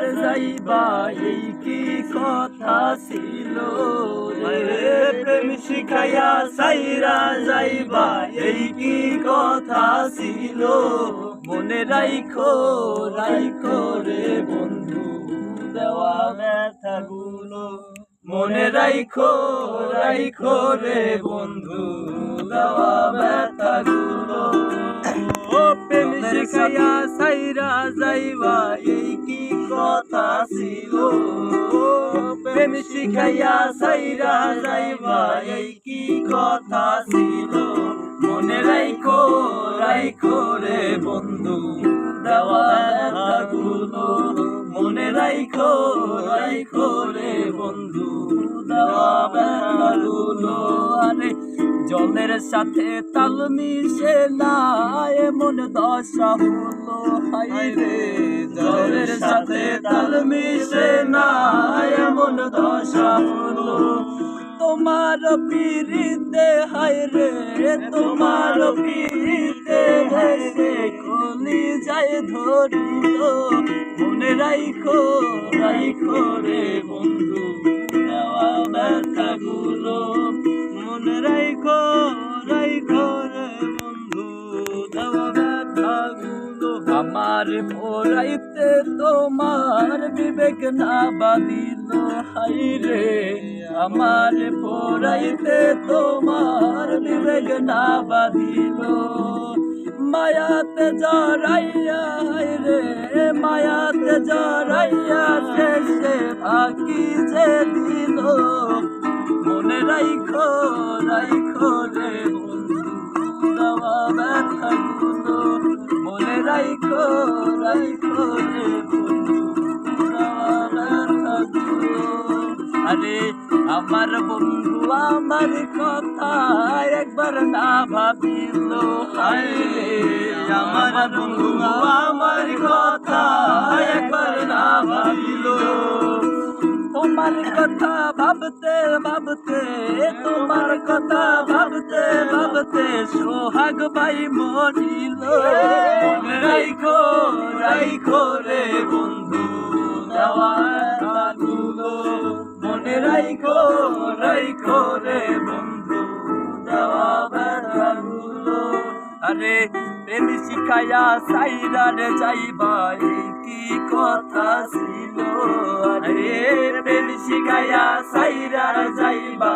মায়াতে যাইবা এই কি কথা ছিল রে, প্রেম শিখাইয়া সাইরা যাইবা এই কি কথা ছিল। মনে রাইখো রাইখো রে বন্ধু দেওয়া ব্যথাগুলো, মনে রাইখো রাইখো রে বন্ধু দেওয়া ব্যথাগুলো। ও প্রেম শিখাইয়া সাইরা যাইবা এই কি কথা ছিল, ও প্রেম শিখাইয়া সাইরা যাইবা এই কি কথা ছিল। মনে রাইখো রাইখো রে বন্ধু দেওয়া ব্যথাগুলো, মনে রাইখো রাইখো রে বন্ধু দেওয়া ব্যথাগুলো। আরে জলের সাথে তাল মিশে না এমন দশা হলো হায়রে, জলের সাথে তাল মিশে না এমন দশা হলো। তোমার পিরিতে হায়রে, তোমার পিরিতে ভেসে কলি যায় ধরিল। মনে রাইখো রাইখো রে বন্ধু দেওয়া ব্যথাগুলো, মনে রাইখো রাইখো রে বন্ধু দেওয়া ব্যথাগুলো। আমার পড়াইতে তোমার বিবেক না বাঁধিল হায়রে, আমার পড়াইতে তোমার বিবেক না বাঁধিল। মায়াতে জড়াইয়া হায়রে, মায়াতে জড়াইয়া শেষে ফাঁকি যে দিল। মনে রাইখো রাইখো রে বন্ধু দেওয়া ব্যথাগুলো, মনে রাইখো রাইখো রে বন্ধু দেওয়া ব্যথাগুলো। আরে আমার বন্ধু আমার কথা একবার না ভাবিল হায়রে, আমার বন্ধু আমার কথা একবার না ভাবিল। তোমার কথা ভাবতে ভাবতে, তোমার কথা ভাবতে ভাবতে সোহাগ ভাই মরিল। মনে রাইখো রাইখো রে বন্ধু দেওয়া ব্যথাগুলো, মনে রাইখো রাইখো রে বন্ধু দেওয়া ব্যথাগুলো। আরে প্রেম শিখাইয়া সাইরা রে যাইবা এই কি কথা ছিল, আরে প্রেম শিখাইয়া সাইরা যাইবা।